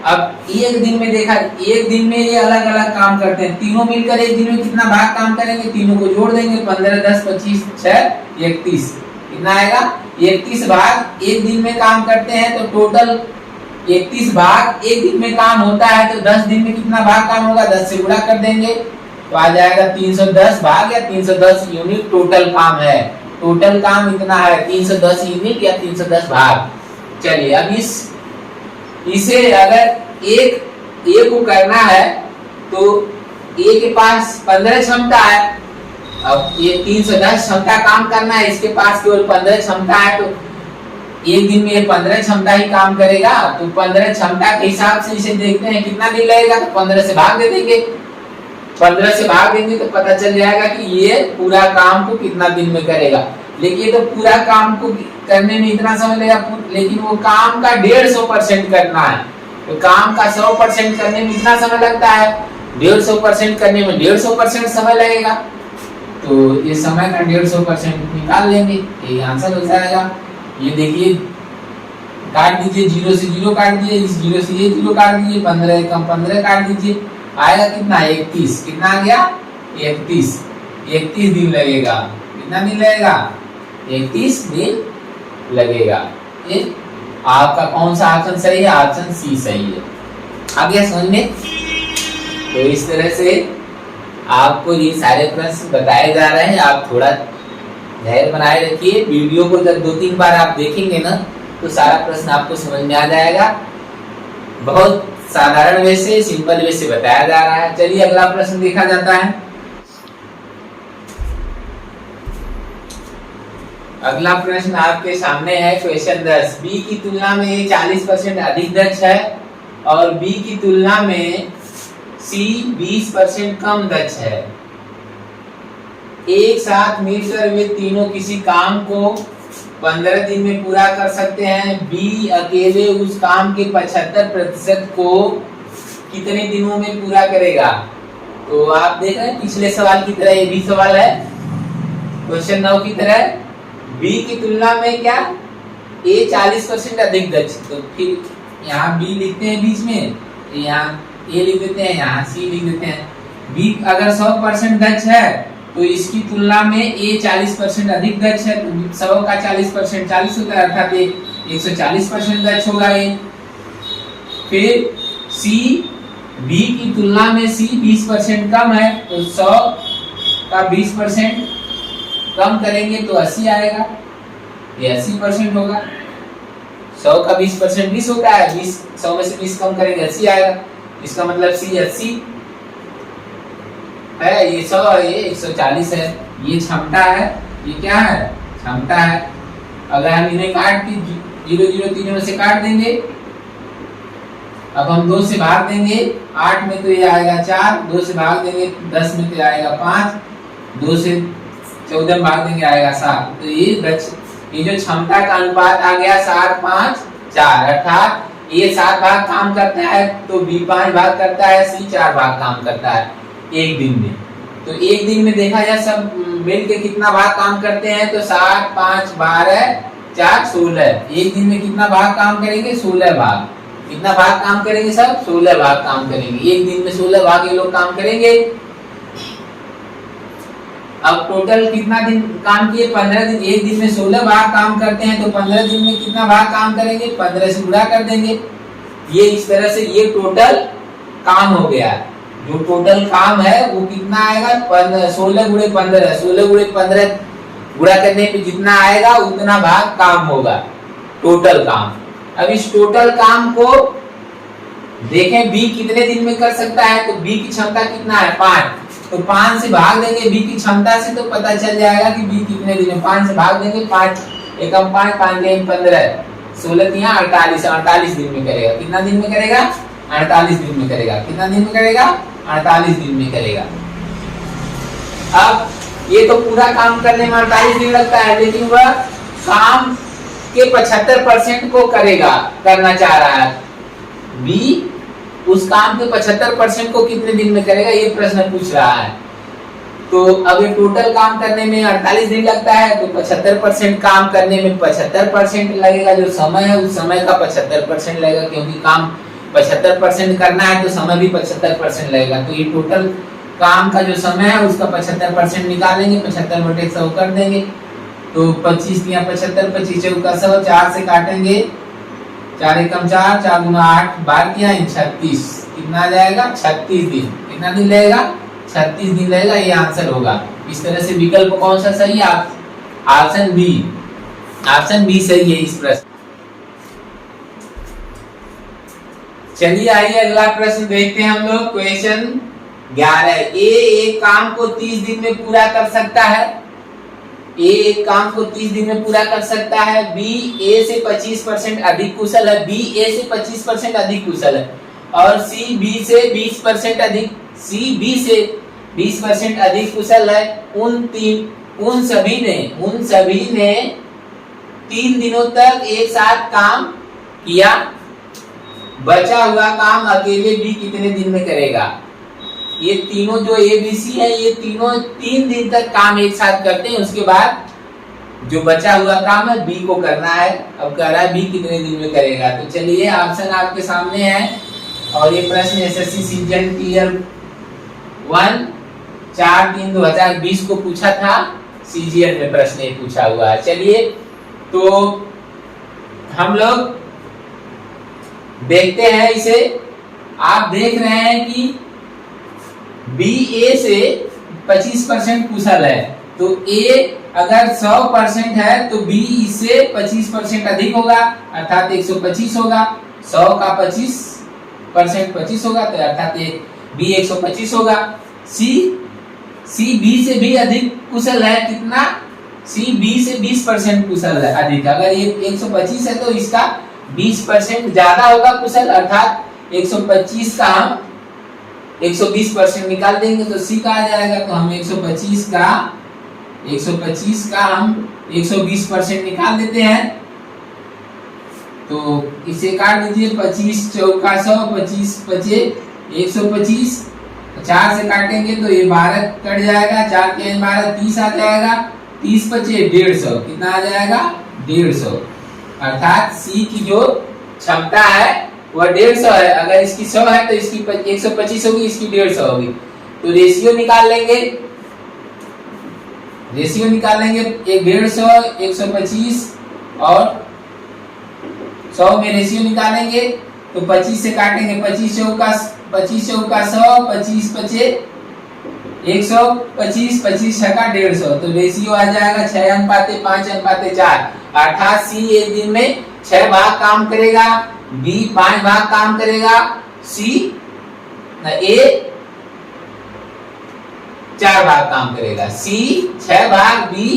अब एक दिन में देखा, एक दिन में ये अलग अलग काम करते हैं। तीनों मिलकर एक दिन में कितना भाग काम करेंगे? तीनों को जोड़ देंगे, 15 10 25 6 31। कितना आएगा? 31 भाग एक दिन में काम करते हैं। तो टोटल 31 भाग एक दिन में काम होता है। तो 10 दिन में कितना भाग काम होगा? 10 से गुणा कर देंगे तो आ जाएगा 310 भाग या 310 यूनिट टोटल काम है। टोटल काम इतना है 310 यूनिट या 310 भाग। चलिए अब इसे अगर एक ए को करना है तो ए के पास 15 क्षमता है। अब ये 310 क्षमता काम करना है, इसके पास केवल 15 क्षमता है। तो एक दिन में ये 15 क्षमता ही काम करेगा। तो 15 क्षमता के हिसाब से इसे देखते हैं कितना दिन लगेगा। तो 15 से भाग दे देंगे, 15 से भाग देंगे तो पता चल जाएगा कि ये पूरा काम को कितना दिन में करेगा। लेकिन तो पूरा काम को करने में इतना समय लगेगा, लेकिन वो काम का 150% करना है। तो काम का 100% करने में इतना समय लगता है, 150% करने में 150% समय लगेगा। तो ये समय का 150% निकाल लेंगे, ये आंसर हो जाएगा। ये देखिए काट दीजिए, 0 से 0 काट दीजिए, इस 0 से ये 0 काट दीजिए, 15 कम 15 काट दीजिए, आएगा कितना? 31। कितना आ गया? 31। 31 दिन लगेगा। कितना दिन लगेगा? 31 दिन लगेगा। ये आपका कौन सा ऑप्शन सही है? ऑप्शन सी सही है। आ गया समझ में? तो इस तरह से आपको ये सारे प्रश्न बताए जा रहे हैं। आप थोड़ा धैर्य बनाए रखिए। वीडियो को जब 2-3 बार आप देखेंगे ना तो सारा प्रश्न आपको समझ में आ जाएगा। बहुत साधारण वे से, सिंपल वे से बताया जा रहा है। चलिए अगला प्रश्न देखा जाता है। अगला प्रश्न आपके सामने है क्वेश्चन 10। बी की तुलना में ए 40% अधिक दक्ष है और बी की तुलना में सी 20% कम दक्ष है। एक साथ मिलकर वे तीनों किसी काम को 15 दिन में पूरा कर सकते हैं। बी अकेले उस काम के 75% को कितने दिनों में पूरा करेगा? तो आप देख रहे हैं पिछले सवाल की तरह ये भी सवाल है, क्वेश्चन 9 की तरह। बी की तुलना में क्या? ए 40% अधिक दक्ष। तो फिर यहाँ बी लिखते हैं बीच में, यहाँ ए लिख देते हैं, यहाँ सी लिख देते हैं। बी अगर 100% दक्ष है तो इसकी तुलना में ए 40% अधिक दक्ष है। तो 100 का 40% 40 होता है, अर्थात 140% दक्ष होगा ये। फिर सी बी की तुलना में सी 20% कम है, तो 100 का 20% कम करेंगे तो 80 आएगा। ये 80% होगा। 100 का 20% 20 होता है, 100 में से 20 कम करेंगे 80 आएगा। इसका मतलब सी 80 है, ये 100 है, ये 140 है। ये क्षमता है, ये क्या है? क्षमता है। अगर हम इन्हें काट के 0 0 तीनों में से काट देंगे अब हम 2 से भाग देंगे 8 में तो ये आएगा 4, 2 से भाग देंगे 10 में तो ये आएगा 5, 2 से 14 में भाग देंगे आएगा 7। तो ये जो क्षमता का अनुपात आ गया 7, 5, 4, अर्थात ये 7 भाग काम करता है तो बी 5 भाग करता है, सी 4 भाग काम करता है एक दिन में। तो एक दिन में देखा जाए सब मिल के कितना भाग काम करते हैं तो 7, 5, 12, 4, 16। एक दिन में कितना भाग काम करेंगे? 16 भाग। कितना भाग काम करेंगे? सब 16 भाग काम करेंगे। एक दिन में 16 भाग ये लोग काम करेंगे। अब टोटल कितना दिन काम किए? 15 दिन। एक दिन में 16 भाग काम करते हैं तो 15 दिन में कितना भाग काम करेंगे? 15 से गुणा कर देंगे। ये इस तरह से ये टोटल काम हो गया। जो टोटल काम है वो कितना आएगा? 16 गुणे 15। 16 गुणे 15 गुणा करने पे जितना आएगा उतना भाग काम होगा, टोटल काम। अब इस टोटल काम को देखें बी कितने दिन में कर सकता है तो बी की क्षमता कितना है? 5। तो 5 से भाग देंगे बी की क्षमता से तो पता चल जाएगा कि बी कितने दिन में। 5 से भाग देंगे, 5 एकम 5, 5 एकम 15, 16 यहाँ 48, 48 दिन में करेगा। कितना दिन में करेगा? 48 दिन में करेगा। कितना दिन में करेगा? 48 दिन में करेगा। अब ये तो पूरा काम करने में 48 दिन लगता है, लेकिन वह काम के 75% को करना चाह रहा है। बी उस काम के 75% को कितने दिन में करेगा ये प्रश्न पूछ रहा है। तो अब ये टोटल काम करने में 48 दिन लगता है तो 75% काम करने में 75% लगेगा। जो समय है उस समय का 75% लगेगा, क्योंकि काम 75% करना है तो समय भी 75% लगेगा। तो ये टोटल काम का जो समय है उसका 75% निकालेंगे, 75 बटे 100 कर देंगे। तो 25 या 75, 25 चौका 100, 4 से काटेंगे, 4 एकम 4, 4 गुना 8, 12 किया 36। कितना आ जाएगा? 36 दिन। कितना दिन लगेगा? 36 दिन लगेगा। ये आंसर होगा। इस तरह से विकल्प कौन सा सही है? Option B. ऑप्शन बी सही है इस प्रश्न। चलिए आइए अगला प्रश्न देखते हैं हम लोग। क्वेश्चन 11। ए एक काम को 30 दिन में पूरा कर सकता है। ए एक काम को 30 दिन में पूरा कर सकता है। बी ए से 25% अधिक कुशल है। बी ए से 25% अधिक कुशल है। और सी बी से 20% अधिक, सी बी से 20% अधिक कुशल है। उन सभी ने 3 दिनों तक एक साथ काम किया। बचा हुआ काम अकेले बी कितने दिन में करेगा? ये तीनों जो ए बी सी है ये तीनों 3 दिन तक काम एक साथ करते हैं। उसके बाद जो बचा हुआ काम है बी को करना है। अब कह रहा है बी कितने दिन में करेगा। तो चलिए ऑप्शन आपके सामने है और ये प्रश्न एसएससी सीजन ईयर 1 4/3/2020 को पूछा था। सीजीएल में प्रश्न ये पूछा हुआ है। चलिए तो हम लोग देखते हैं इसे। आप देख रहे हैं कि बी ए से 25% कुशल है। तो ए अगर 100% है तो बी इससे 25% अधिक होगा, अर्थात 125 होगा। 100 का 25% 25 होगा, तो अर्थात बी 125 होगा। सी बी से भी अधिक कुशल है। कितना? सी बी से 20% कुशल है अधिक। अगर ये 125 है तो इसका 20% ज्यादा होगा कुशल, अर्थात 125 का हम 120% निकाल देंगे तो सी का आ जाएगा। तो हम 125 का हम 120% निकाल देते हैं। तो इसे काट दीजिए। 25 चौका 100, 25 पचे 125, 4 से काटेंगे तो ये 12 कट जाएगा। 4 के 12 30 आ जाएगा। 30 पचे 150। कितना आ जाएगा? 150। अर्थात सी की जो क्षमता है वह 150 है। अगर इसकी 100 है तो इसकी 125 होगी, इसकी 150 होगी। तो रेशियो निकाल लेंगे। एक 150, 125 और 100 में रेशियो निकालेंगे तो 25 से काटेंगे। 25 चौका 100, 25 पचे 125, 25 छक्का 150। तो रेशियो आ जाएगा 6:5:4। अर्थात सी एक दिन में 6 भाग काम करेगा, बी 5 भाग काम करेगा, ए 4 भाग काम करेगा। सी 6 भाग, बी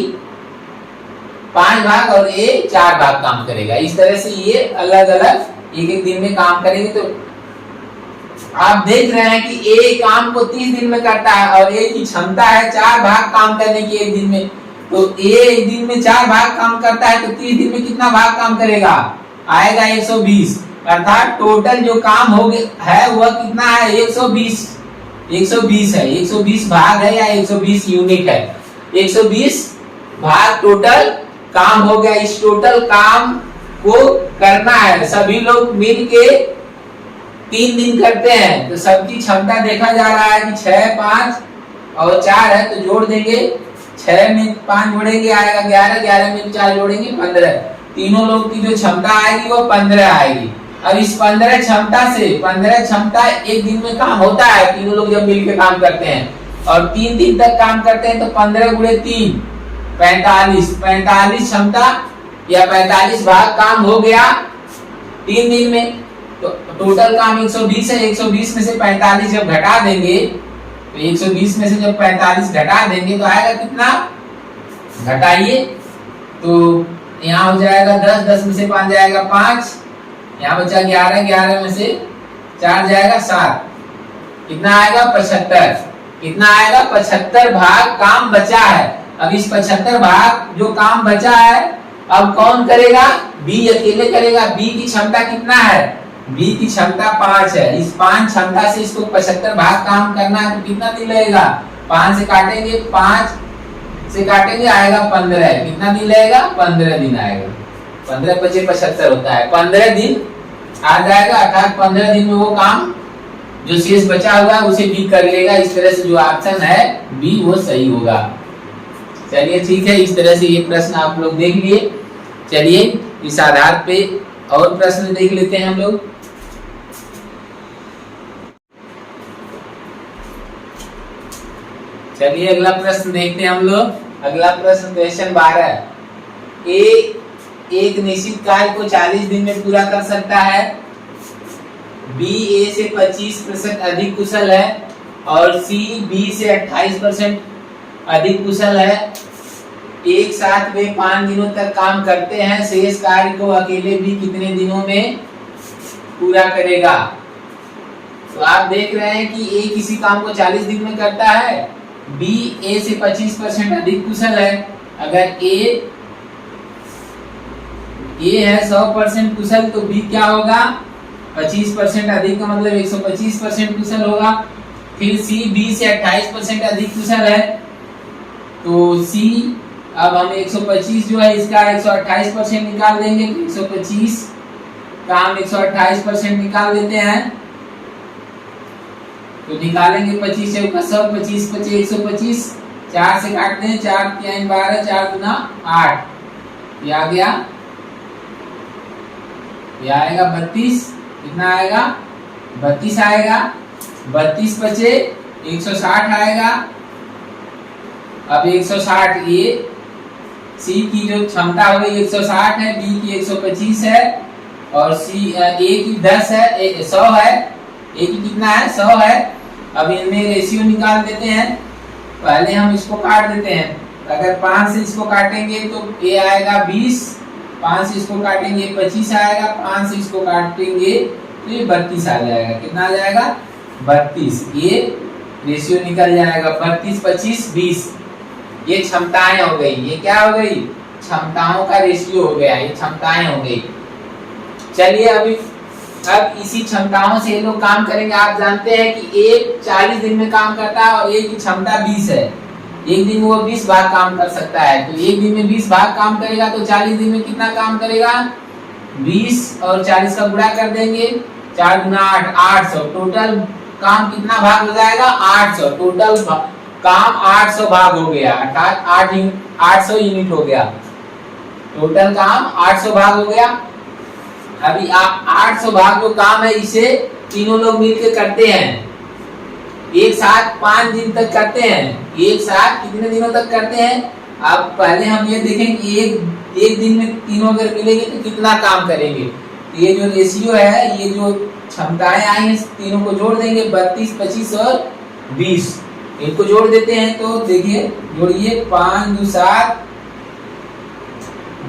5 भाग और ए 4 भाग काम करेगा। इस तरह से ये अलग अलग एक एक दिन में काम करेंगे। तो आप देख रहे हैं कि ए काम को 30 दिन में करता है और ए की क्षमता है 4 भाग काम करने की एक दिन में। तो ए एक दिन में 4 भाग काम करता है तो 30 दिन में कितना भाग काम करेगा? आएगा 120। अर्थात टोटल जो काम हो है वह कितना है? 120 है। 120 भाग है या 120 यूनिट है। 120 भाग टोटल काम हो गया। इस टोटल काम को करना है, सभी लोग मिल के 3 दिन करते हैं। तो सबकी क्षमता देखा जा रहा है कि 6, 5 और 4 है, तो जोड़ देंगे। 6 में 5 जोड़ेंगे आएगा 11, 11 में 4 जोड़ेंगे 15। तीनों लोग की जो क्षमता आएगी वो 15 आएगी। अब इस 15 क्षमता एक दिन में काम होता है, तीनों लोग जब मिलकर काम करते हैं और 3 दिन तक काम करते हैं तो 15 गुणे 3 45 क्षमता या 45 भाग काम हो गया 3 दिन में। तो टोटल काम 120 है। 120 में से 45 जब घटा देंगे तो 120 में से जब 45 घटा देंगे तो आएगा कितना? घटाइए तो यहाँ हो जाएगा 10, 10 में से 5 जाएगा 5, यहाँ बचा 11, 11 में से 4 जाएगा 7, कितना आएगा? 75। कितना आएगा? 75 भाग काम बचा है। अब इस 75 भाग जो काम बचा है अब कौन करेगा? बी अकेले करेगा। बी की क्षमता कितना है? बी की क्षमता 5 है। इस 5 क्षमता से इसको 75 भाग काम करना है तो कितना दिन लगेगा? 5 से काटेंगे, 5 से काटेंगे आएगा 15। कितना दिन लगेगा? 15 दिन आएगा। 15 × 75 होता है, 15 दिन आ जाएगा। अर्थात 15 दिन में वो काम जो शेष बचा हुआ है उसे बी कर लेगा। इस तरह से जो ऑप्शन है बी वो सही होगा। चलिए ठीक है, इस तरह से ये प्रश्न आप लोग देख लिए। चलिए इस आधार पे और प्रश्न देख लेते हैं हम लोग। चलिए अगला प्रश्न देखते हैं हम लोग। अगला प्रश्न क्वेश्चन 12। ए एक निश्चित कार्य को 40 दिन में पूरा कर सकता है, बी ए से 25% अधिक कुशल है और सी बी से 28% अधिक कुशल है। एक साथ वे 5 दिनों तक काम करते हैं। शेष कार्य को अकेले भी कितने दिनों में पूरा करेगा? तो आप देख रहे हैं कि ए किसी काम को 40 दिन में करता है, बी ए से 25% अधिक कुशल है। अगर ए है 100% कुशल तो बी क्या होगा? 25% अधिक का मतलब 125% कुशल होगा। फिर सी बी से 28% अधिक कुशल है तो सी, अब हम 125 जो है इसका 128% निकाल देंगे। 125 का हम 128% निकाल देते हैं तो निकालेंगे 25 से 100, 25 × 125, 4 से काटते हैं, 4 × 3 = 12, 4 × 8, ये आ गया। ये आएगा 32। कितना आएगा? 32 आएगा। 32 बचे 160 आएगा। अब 160 ये सी की जो क्षमता हो गई 160 है, बी की 125 है और सी ए की 10 है, 100 है। ए की कितना है? 100 है। अब इनमें रेशियो निकाल देते हैं। पहले हम इसको काट देते हैं। अगर 5 से इसको काटेंगे तो ए आएगा 20, 5 से इसको काटेंगे 25 आएगा, 5 से इसको काटेंगे तो ये 32 आ जाएगा। कितना आ जाएगा? 32। ये रेशियो निकल जाएगा 32, 25, 20। ये क्षमताएं हो गई। ये क्या हो गई? क्षमताओं का रेशियो हो गया। ये क्षमताएं हो गई। चलिए अब इसी क्षमताओं से ये लोग काम करेंगे। आप जानते हैं कि ए 40 दिन में काम करता है और ए की क्षमता 20 है। एक दिन में वो 20 भाग काम कर सकता है। तो एक दिन में 20 भाग काम करेगा तो 40 दिन में कितना काम करेगा? 20 और 40 का गुणा कर देंगे, 4 × 8 800। टोटल काम कितना भाग हो जाएगा? 800। टोटल काम 800 भाग हो गया, अर्थात 800 यूनिट हो गया। टोटल काम 800 भाग हो गया। अभी 800 भाग जो काम है इसे तीनों लोग मिलकर करते हैं। एक साथ 5 दिन तक करते हैं। एक साथ कितने दिनों तक करते हैं? अब पहले हम ये देखें कि एक दिन में तीनों अगर मिलेंगे तो कितना काम करेंगे। ये जो रेशियो है, ये जो क्षमताएं आई हैं तीनों को जोड़ देंगे, 32, 25 और 20। इनको जोड़ देते हैं तो देखिए जोड़िए, 5 × 2 = 7,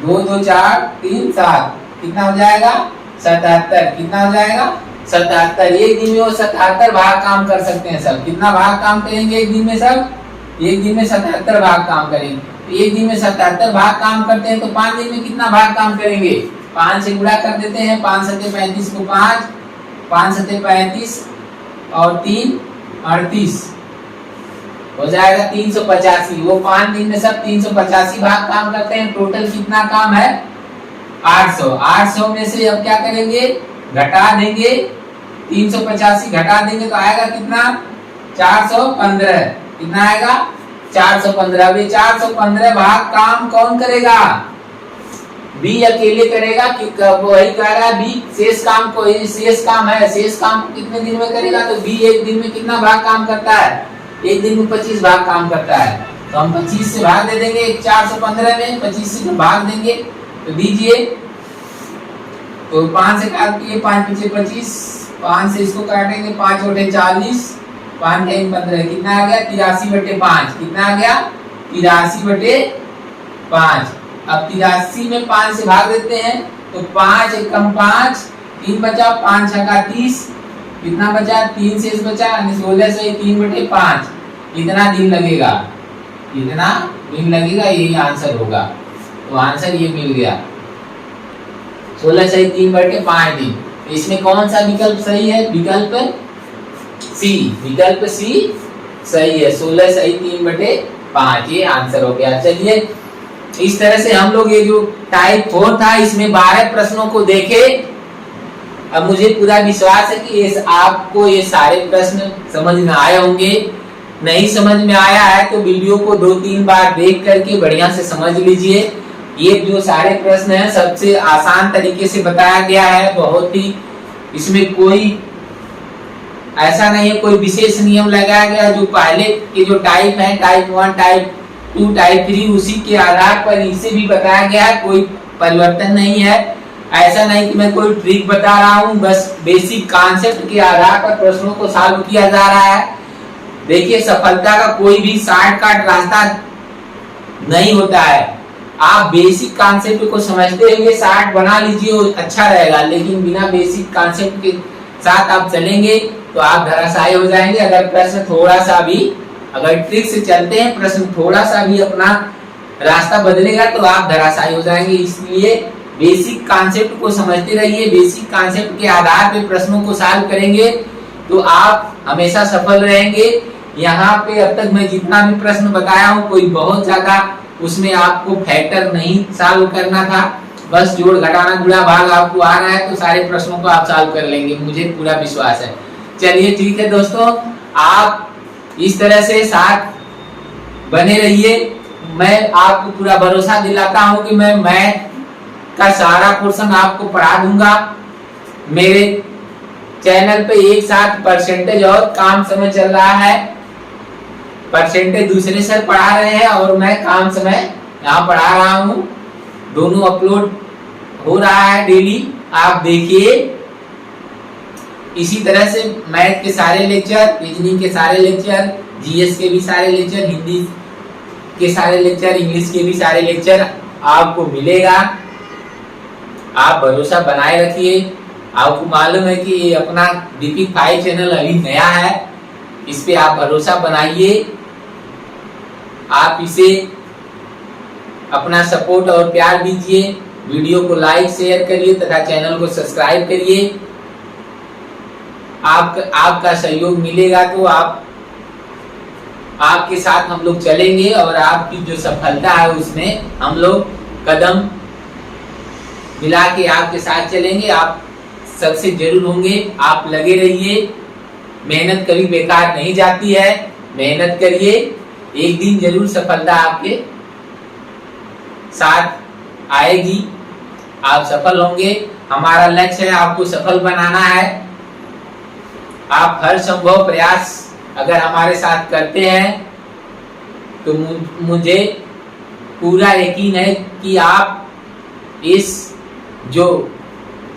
2 × 2 = 4, 3 × 7, कितना हो जाएगा? 77। कितना हो जाएगा? 77। एक दिन में वो 77 भाग काम कर सकते हैं सब। कितना भाग काम करेंगे एक दिन में सब? एक दिन में 77 भाग काम करेंगे। तो एक दिन में 77 भाग काम करते हैं तो 5 दिन में कितना भाग काम करेंगे? 5 से गुणा कर देते हैं। 5 सत्ते 35 को 5 सत्ते 35 और 3 38 हो जाएगा 385। वो 5 दिन में सब 385 भाग काम करते हैं। टोटल कितना काम है? 800। 800 में से अब क्या करेंगे? घटा देंगे। 385 घटा देंगे तो आएगा कितना? 415। कितना आएगा? 415। अभी 415 भाग काम कौन करेगा? बी अकेले करेगा कि वही कह रहा है बी शेष काम को, शेष काम है, शेष काम को कितने दिन में करेगा? तो बी एक दिन में कितना भाग काम करता है? एक दिन में 25 भाग काम करता है। तो हम 25 से भाग दे देंगे 415 में, 25 से भाग देंगे तो दीजिए। तो 5 से काटिए, 5 पीछे 25, 5 से इसको काटेंगे, 5 बटे 40, 5 टाइम 15 कितना आ गया? 83/5। कितना आ गया? 83/5। अब 83 में 5 से भाग देते हैं तो 5 एकम 5, 3 बचा, 5 छका 30, कितना बचा? 3 शेष बचा, 16 से 3/5। कितना दिन लगेगा? कितना दिन लगेगा? यही आंसर होगा। तो आंसर ये मिल गया 16 से 3/5 दिन। तो इसमें कौन सा विकल्प सही है? विकल्प सी। विकल्प सी सही है। 16 से 3/5 ये आंसर हो गया। चलिए इस तरह से हम लोग ये जो टाइप 4 था इसमें 12 प्रश्नों को देखे। अब मुझे पूरा विश्वास है कि आपको ये सारे प्रश्न समझ में आए होंगे। नहीं समझ में आया है तो वीडियो को 2-3 बार देख करके बढ़िया से समझ लीजिए। ये जो सारे प्रश्न हैं सबसे आसान तरीके से बताया गया है। बहुत ही इसमें कोई ऐसा नहीं है, कोई विशेष नियम लगाया गया। जो पहले के जो टाइप है, टाइप 1, टाइप 2, टाइप 3, उसी के आधार पर इसे भी बताया गया है। कोई परिवर्तन नहीं है। ऐसा नहीं कि मैं कोई ट्रिक बता रहा हूँ, बस बेसिक कॉन्सेप्ट के आधार पर प्रश्नों को सॉल्व किया जा रहा है। देखिए सफलता का कोई भी शॉर्टकट रास्ता नहीं होता है। आप बेसिक कॉन्सेप्ट को समझते हुए शार्ट बना लीजिए, अच्छा रहेगा। लेकिन बिना बेसिक कॉन्सेप्ट के साथ आप चलेंगे तो आप धराशायी हो जाएंगे। अगर प्रश्न थोड़ा सा भी, अगर ट्रिक से चलते हैं, प्रश्न थोड़ा सा भी अपना रास्ता बदलेगा तो आप धराशायी हो जाएंगे। इसलिए बेसिक कॉन्सेप्ट को समझते रहिए। बेसिक कॉन्सेप्ट के आधार पे प्रश्नों को सॉल्व करेंगे तो आप हमेशा सफल रहेंगे। यहाँ पे अब तक मैं जितना भी प्रश्न बताया हूँ, कोई बहुत ज्यादा उसमें आपको फैक्टर नहीं सॉल्व करना था। बस जोड़ घटाना गुणा भाग आपको आ रहा है तो सारे प्रश्नों को आप सॉल्व कर लेंगे, मुझे पूरा विश्वास है। चलिए ठीक है दोस्तों, आप इस तरह से साथ बने रहिए। मैं आपको पूरा भरोसा दिलाता हूँ कि मैं मैथ का सारा पोर्शन आपको पढ़ा दूंगा। मेरे चैनल पे एक साथ परसेंटेज और काम समय चल रहा है। परसेंटेज दूसरे सर पढ़ा रहे हैं और मैं काम समय यहाँ पढ़ा रहा हूँ। दोनों अपलोड हो रहा है डेली, आप देखिए। इसी तरह से मैथ के सारे लेक्चर, रीजनिंग के सारे लेक्चर, जीएस के भी सारे लेक्चर, हिंदी के सारे लेक्चर, इंग्लिश के भी सारे लेक्चर आपको मिलेगा। आप भरोसा बनाए रखिए। आपको मालूम है कि ये अपना दीपिक 5 चैनल अभी नया है, इस पे आप भरोसा बनाइए। आप इसे अपना सपोर्ट और प्यार दीजिए। वीडियो को लाइक शेयर करिए तथा चैनल को सब्सक्राइब करिए। आपका सहयोग मिलेगा तो आपके साथ हम लोग चलेंगे और आपकी जो सफलता है उसमें हम लोग कदम मिला के आपके साथ चलेंगे। आप सबसे जरूर होंगे। आप लगे रहिए। मेहनत कभी बेकार नहीं जाती है। मेहनत करिए, एक दिन जरूर सफलता आपके साथ आएगी। आप सफल होंगे। हमारा लक्ष्य है आपको सफल बनाना है। आप हर संभव प्रयास अगर हमारे साथ करते हैं तो मुझे पूरा यकीन है कि आप इस जो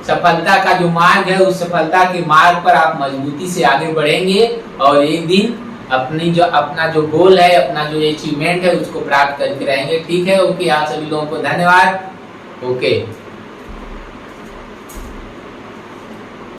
सफलता का जो मार्ग है उस सफलता के मार्ग पर आप मजबूती से आगे बढ़ेंगे और एक दिन अपना जो गोल है, अपना जो अचीवमेंट है उसको प्राप्त करके रहेंगे। ठीक है, ओके। आप सभी लोगों को धन्यवाद। ओके।